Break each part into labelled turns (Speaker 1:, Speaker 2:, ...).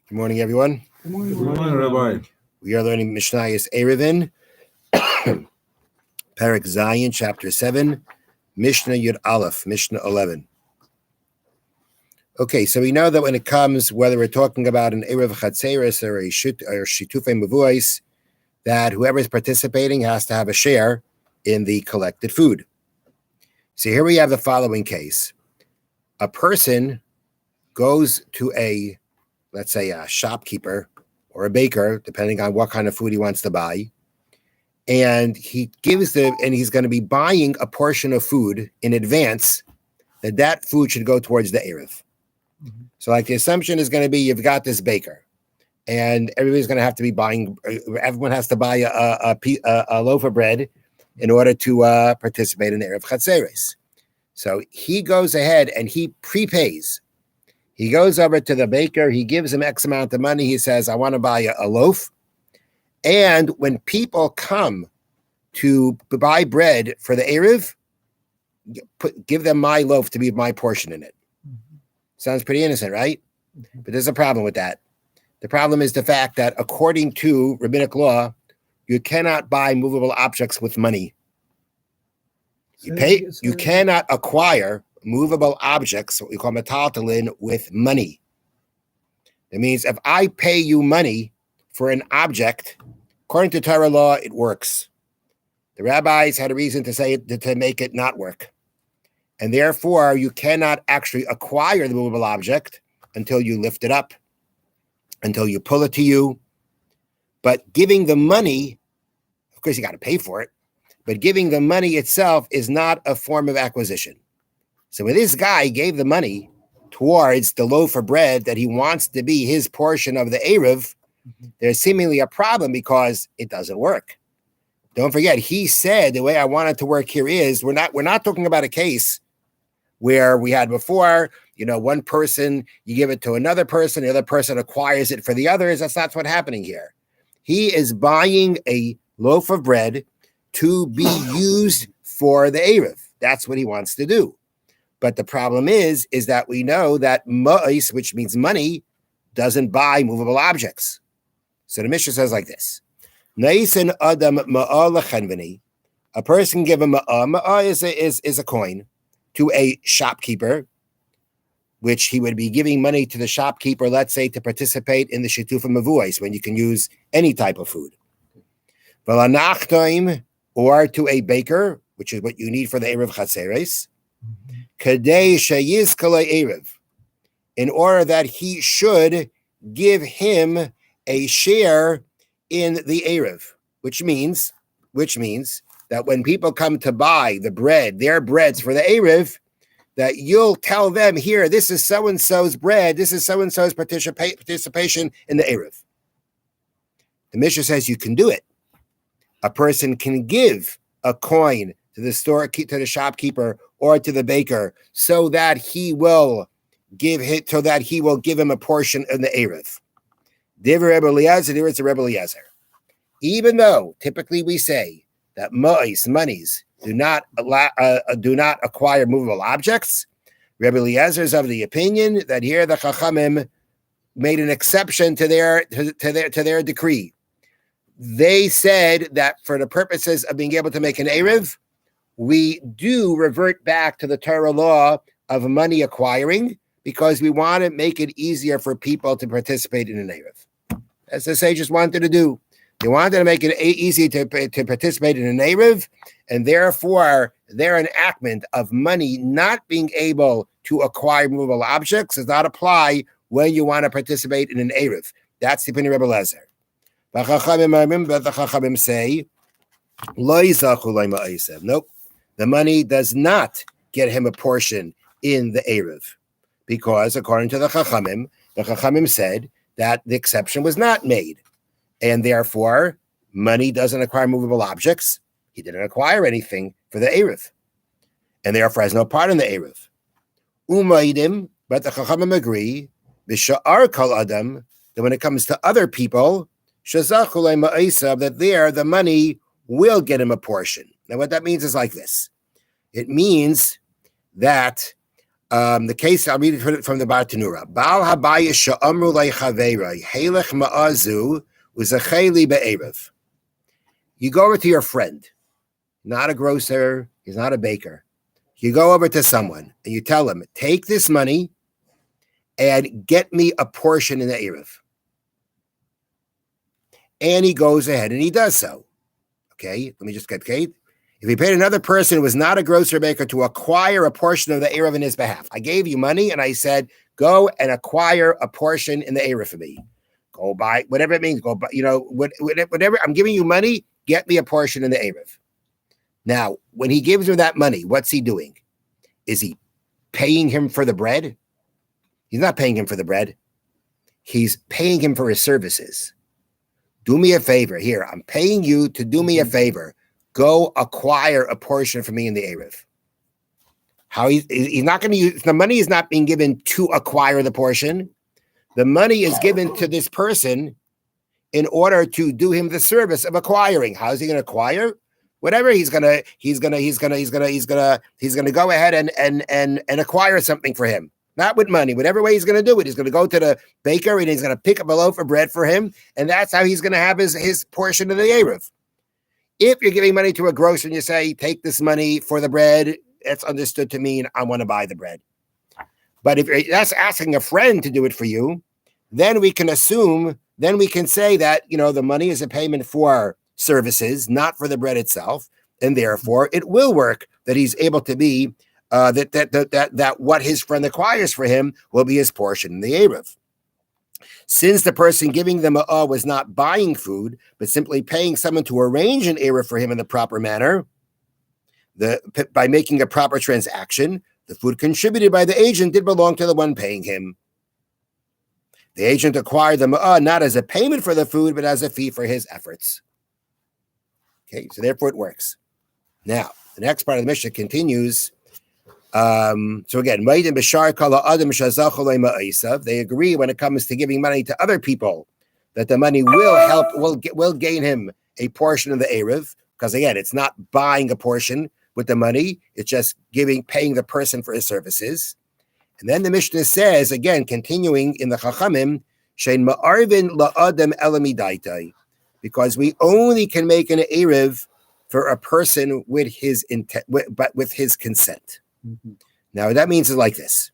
Speaker 1: Good morning, everyone.
Speaker 2: Good morning,
Speaker 3: Good morning, Rabbi.
Speaker 1: We are learning Mishnayos Erevin, Perek Zayin, Chapter 7, Mishnah Yud Aleph, Mishnah 11. Okay, so we know that when it comes, whether we're talking about an Erev Chatzeres or a Shitufei Mevuos, that whoever is participating has to have a share in the collected food. So here we have the following case. A person goes to let's say a shopkeeper or a baker, depending on what kind of food he wants to buy, and he's going to be buying a portion of food in advance that food should go towards the Erev. Mm-hmm. So like the assumption is going to be you've got this baker and everybody's going to have to be buying, everyone has to buy a loaf of bread in order to participate in the Erev Chatzeres. So he goes ahead and he prepays. He goes over to the baker, he gives him X amount of money, he says, I want to buy a loaf. And when people come to buy bread for the Erev, give them my loaf to be my portion in it. Mm-hmm. Sounds pretty innocent, right? Mm-hmm. But there's a problem with that. The problem is the fact that according to rabbinic law, you cannot buy movable objects with money. You cannot acquire movable objects, what we call metaltalin, with money. That means if I pay you money for an object, according to Torah law, it works. The rabbis had a reason to say it, to make it not work. And therefore, you cannot actually acquire the movable object until you lift it up, until you pull it to you. But giving the money, of course, you got to pay for it, but giving the money itself is not a form of acquisition. So when this guy gave the money towards the loaf of bread that he wants to be his portion of the Erev, there's seemingly a problem because it doesn't work. Don't forget, he said the way I want it to work here is we're not talking about a case where we had before, one person, you give it to another person, the other person acquires it for the others. That's not what's happening here. He is buying a loaf of bread to be used for the Erev. That's what he wants to do. But the problem is that we know that ma'is, which means money, doesn't buy movable objects. So the Mishna says like this. Naisin adam ma'ah lechenveni. A person can give a ma'ah. Ma'ah is a coin to a shopkeeper, which he would be giving money to the shopkeeper, let's say, to participate in the shituf mevuos, when you can use any type of food. V'lanachtoim, or to a baker, which is what you need for the Erev Chatzeres. Kadei sheyizkala Erev, in order that he should give him a share in the Erev, which means that when people come to buy the bread, their breads for the Erev, that you'll tell them, here, this is so-and-so's bread, this is so-and-so's participation in the Erev. The Mishna says you can do it. A person can give a coin to the shopkeeper or to the baker so that he will give him a portion in the Erev. Divrei Rebbe Eliezer, there is a Rebbe Eliezer. Even though typically we say that monies do not acquire movable objects, Rebbe Eliezer is of the opinion that here the Chachamim made an exception to their decree. They said that for the purposes of being able to make an Erev, we do revert back to the Torah law of money acquiring because we want to make it easier for people to participate in an Erev. As the sages wanted to do. They wanted to make it easy to participate in an Erev, and therefore their enactment of money not being able to acquire movable objects does not apply when you want to participate in an Erev. That's the opinion of Rebbe Eliezer. But the Chachamim say, nope, the money does not get him a portion in the Erev, because according to the Chachamim said that the exception was not made, and therefore money doesn't acquire movable objects. He didn't acquire anything for the Erev, and therefore has no part in the Erev. Umaidim, but the Chachamim agree, b'sha'ar kol adam, that when it comes to other people, that there the money will get him a portion. Now what that means is like this. It means that The case, I'll read it from the Bartanura. Baal Habaya Sha'amru Leichavera, Halech Ma'azu, Uzacheli Be'erev. You go over to your friend, not a grocer, he's not a baker. You go over to someone and you tell him, take this money and get me a portion in the Erev. And he goes ahead and he does so. Okay, let me just get okay. If he paid another person who was not a grocer or baker to acquire a portion of the Erev in his behalf, I gave you money and I said, go and acquire a portion in the Erev for me. Go buy, whatever it means, go buy, whatever, I'm giving you money, get me a portion in the Erev. Now, when he gives him that money, what's he doing? Is he paying him for the bread? He's not paying him for the bread. He's paying him for his services. Do me a favor. Here, I'm paying you to do me a favor. Go acquire a portion for me in the Erev. How he's not going to use, the money is not being given to acquire the portion. The money is given to this person in order to do him the service of acquiring. How is he going to acquire? Whatever he's gonna go ahead and acquire something for him. Not with money, whatever way he's going to do it. He's going to go to the baker and he's going to pick up a loaf of bread for him, and that's how he's going to have his portion of the Erev. If you're giving money to a grocer and you say, take this money for the bread, it's understood to mean I want to buy the bread. But if that's asking a friend to do it for you, then we can assume, then we can say that, the money is a payment for services, not for the bread itself, and therefore it will work that he's able to be that what his friend acquires for him will be his portion in the Erev. Since the person giving them was not buying food, but simply paying someone to arrange an Erev for him in the proper manner, by making a proper transaction, the food contributed by the agent did belong to the one paying him. The agent acquired the not as a payment for the food, but as a fee for his efforts. Okay, so therefore it works. Now, the next part of the Mishnah continues. So again, they agree when it comes to giving money to other people that the money will gain him a portion of the Erev, because again, it's not buying a portion with the money, it's just paying the person for his services. And then the Mishnah says, again, continuing in the Chachamim, Shein ma'arvin la'adam elamidaitai, because we only can make an Erev for a person with his intent, but with his consent. Mm-hmm. Now, what that means is like this.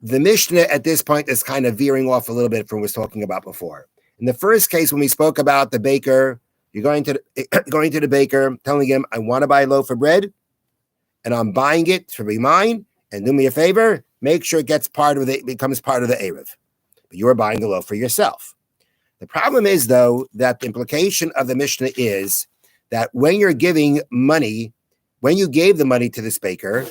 Speaker 1: The Mishnah at this point is kind of veering off a little bit from what we was talking about before. In the first case, when we spoke about the baker, you're going to the baker, telling him, I want to buy a loaf of bread, and I'm buying it to be mine, and do me a favor, make sure it becomes part of the Erev. But you're buying the loaf for yourself. The problem is, though, that the implication of the Mishnah is that when you're giving money, when you gave the money to this baker,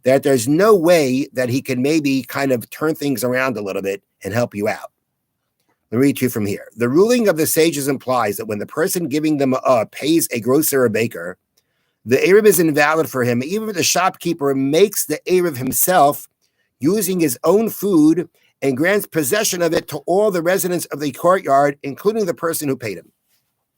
Speaker 1: that there's no way that he can maybe kind of turn things around a little bit and help you out. Let me read to you from here. The ruling of the sages implies that when the person giving them pays a grocer or baker, the Erev is invalid for him, even if the shopkeeper makes the Erev himself using his own food and grants possession of it to all the residents of the courtyard, including the person who paid him.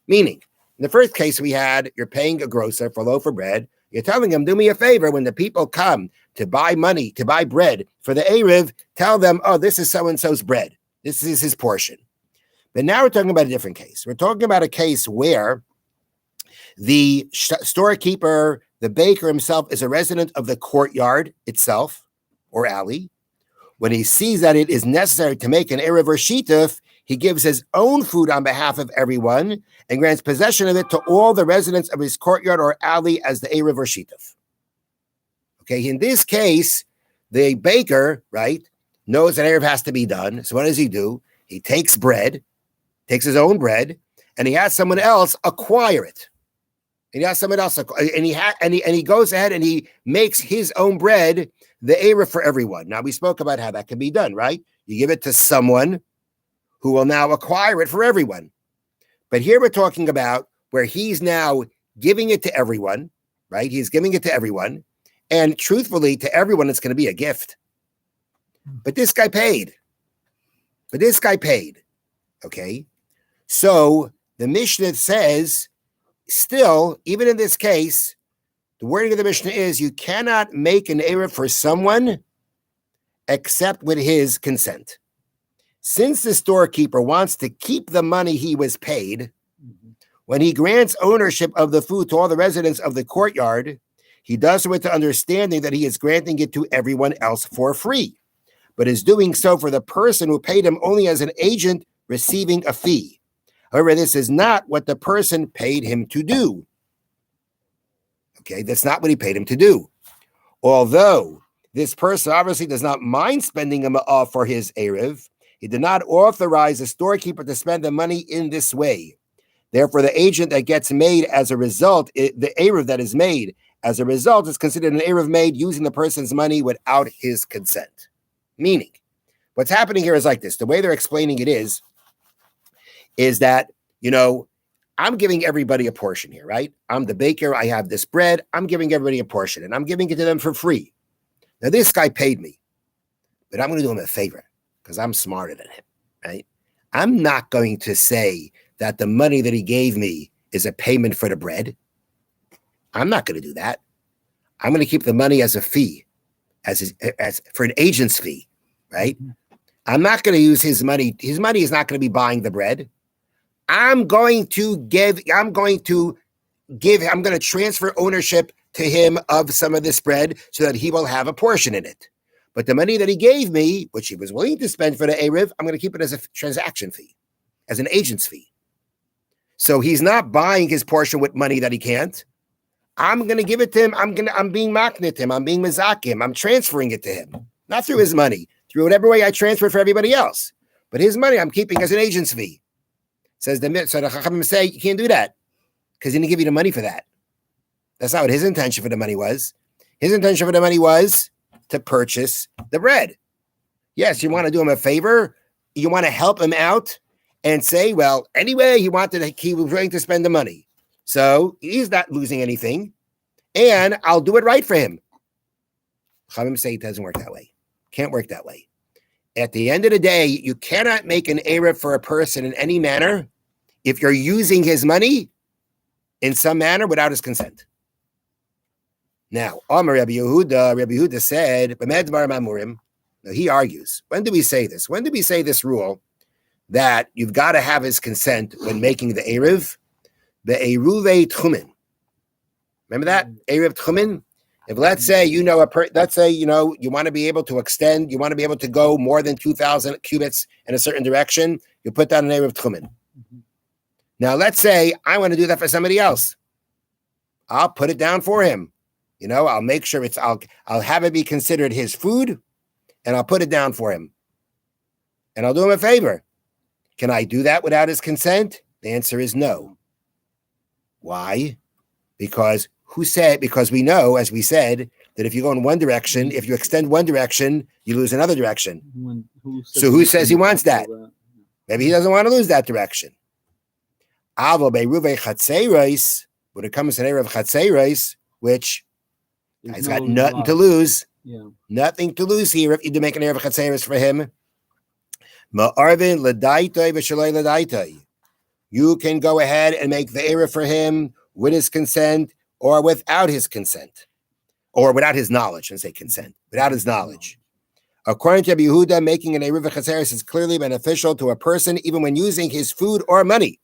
Speaker 1: Meaning, in the first case we had, you're paying a grocer for a loaf of bread. You're telling him, do me a favor, when the people come to buy bread for the Erev, tell them, this is so-and-so's bread. This is his portion. But now we're talking about a different case. We're talking about a case where the storekeeper, the baker himself, is a resident of the courtyard itself, or alley. When he sees that it is necessary to make an Erev or Shituf, he gives his own food on behalf of everyone and grants possession of it to all the residents of his courtyard or alley as the Erev or Shituf. Okay, in this case, the baker, right, knows that Erev has to be done. So what does he do? He takes his own bread, and he has someone else acquire it. And he has someone else, and he goes ahead and he makes his own bread, the Erev for everyone. Now, we spoke about how that can be done, right? You give it to someone who will now acquire it for everyone. But here we're talking about where he's now giving it to everyone, right? He's giving it to everyone. And truthfully, to everyone, it's going to be a gift. But this guy paid. Okay? So the Mishnah says, still, even in this case, the wording of the Mishnah is you cannot make an Erev for someone except with his consent. Since the storekeeper wants to keep the money he was paid, when he grants ownership of the food to all the residents of the courtyard, he does so with the understanding that he is granting it to everyone else for free, but is doing so for the person who paid him only as an agent receiving a fee. However, this is not what the person paid him to do. Okay, that's not what he paid him to do. Although this person obviously does not mind spending him for his Erev, he did not authorize the storekeeper to spend the money in this way. Therefore, the agent that gets made as a result, the Erev that is made as a result is considered an Erev made using the person's money without his consent. Meaning, what's happening here is like this. The way they're explaining it is that, I'm giving everybody a portion here, right? I'm the baker. I have this bread. I'm giving everybody a portion, and I'm giving it to them for free. Now, this guy paid me, but I'm going to do him a favor because I'm smarter than him, right? I'm not going to say that the money that he gave me is a payment for the bread. I'm not going to do that. I'm going to keep the money as a fee, as for an agent's fee, right? I'm not going to use his money. His money is not going to be buying the bread. I'm going to transfer ownership to him of some of this bread so that he will have a portion in it. But the money that he gave me, which he was willing to spend for the Erev, I'm going to keep it as a transaction fee, as an agent's fee. So he's not buying his portion with money that he can't. I'm going to give it to him. I'm being maknit him. I'm being mazakim. I'm transferring it to him, not through his money, through whatever way I transfer for everybody else. But his money I'm keeping as an agent's fee. So the Chachamim say you can't do that because he didn't give you the money for that. That's not what his intention for the money was. His intention for the money was to purchase the bread. Yes, you want to do him a favor. You want to help him out and say, well, anyway, he was willing to spend the money. So he's not losing anything. And I'll do it right for him. Chachamim say it doesn't work that way. Can't work that way. At the end of the day, you cannot make an Erev for a person in any manner if you're using his money in some manner without his consent. Now, Amar Rabbi Yehuda said, now he argues. When do we say this? When do we say this rule that you've got to have his consent when making the Erev? The Eruve Tchumen. Remember that? Erev Tchumen? If let's say, you want to be able to extend, you want to be able to go more than 2,000 cubits in a certain direction, you put down an Erev Tchumen. Now, let's say I want to do that for somebody else. I'll put it down for him. I'll make sure I'll have it be considered his food, and I'll put it down for him. And I'll do him a favor. Can I do that without his consent? The answer is no. Why? Because we know, as we said, that if you go in one direction, if you extend one direction, you lose another direction. Who says he wants that? Maybe he doesn't want to lose that direction. When it comes to Erev Chatzeiros, which he's got nothing to lose, nothing to lose here if you do make an Erev Chatzeiros for him. You can go ahead and make the Erev for him with his consent or without his consent, or without his knowledge. I say consent, without his knowledge. According to Rabbi Yehuda, making an Erev Chatzeiros is clearly beneficial to a person even when using his food or money.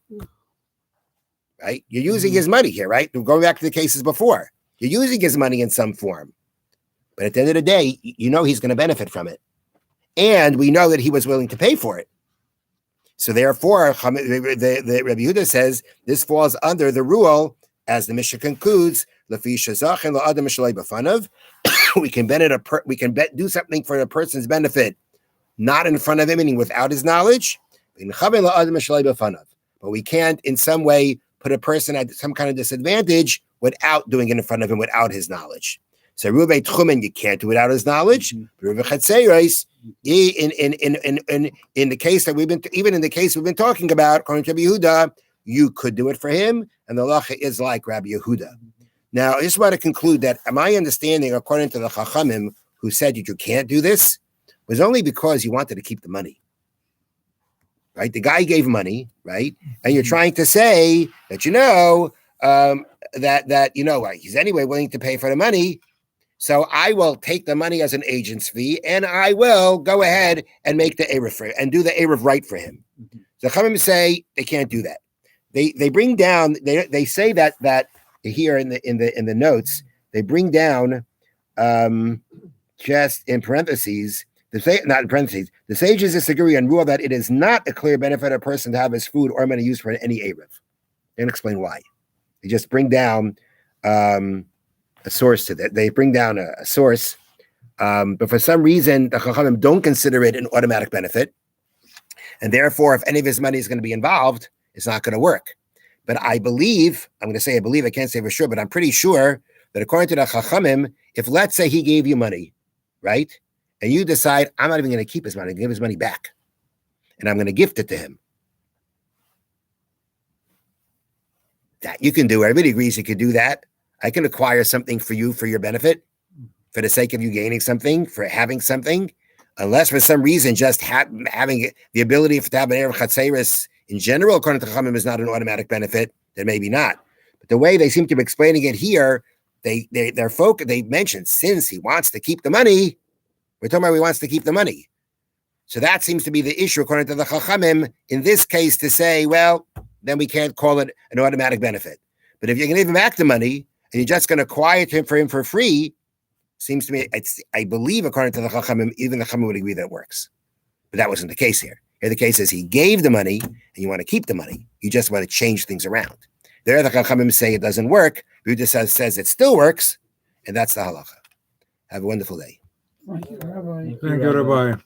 Speaker 1: Right? You're using his money here, right? Going back to the cases before. You're using his money in some form. But at the end of the day, he's going to benefit from it. And we know that he was willing to pay for it. So therefore, the Rabbi Yehuda says this falls under the rule, as the Mishnah concludes, we can do something for the person's benefit, not in front of him, meaning without his knowledge. But we can't in some way put a person at some kind of disadvantage without doing it in front of him without his knowledge. So Ruvei Tchumen, you can't do it without his knowledge. Ruvei Chatzeiros, in the case that we've been talking about, according to Rabbi Yehuda, you could do it for him, and the halacha is like Rabbi Yehuda. Now, I just want to conclude that my understanding, according to the Chachamim, who said that you can't do this, was only because you wanted to keep the money. Right? The guy gave money, right? And you're trying to say that, he's anyway willing to pay for the money. So I will take the money as an agent's fee, and I will go ahead and make the Erev for and do the Erev right for him. The Chachamim say they can't do that. They bring down. They say that here in the notes they bring down just in parentheses. Not in parentheses. The sages disagree and rule that it is not a clear benefit of a person to have his food or money used for any Erev. They don't explain why. They just bring down a source to that. They bring down a source, but for some reason, the Chachamim don't consider it an automatic benefit. And therefore, if any of his money is going to be involved, it's not going to work. But I believe, I can't say for sure, but I'm pretty sure that according to the Chachamim, if let's say he gave you money, right? And you decide, I'm not even going to keep his money, I'm going to give his money back. And I'm going to gift it to him. That you can do. Everybody agrees you can do that. I can acquire something for you for your benefit, for the sake of you gaining something, for having something, unless for some reason just having the ability to have an Erev Chatzeris in general, according to Chachamim, is not an automatic benefit, then maybe not. But the way they seem to be explaining it here, they mentioned since he wants to keep the money, we're talking about he wants to keep the money. So that seems to be the issue, according to the Chachamim, in this case, to say, well, then we can't call it an automatic benefit. But if you're going to give him back the money and you're just going to acquire it for him for free, seems to me, I believe, according to the Chachamim, even the Chachamim would agree that it works. But that wasn't the case here. Here the case is he gave the money and you want to keep the money. You just want to change things around. There the Chachamim say it doesn't work. Buddha says it still works, and that's the halacha. Have a wonderful day.
Speaker 2: Thank you, Rabbi. Thank you, Rabbi.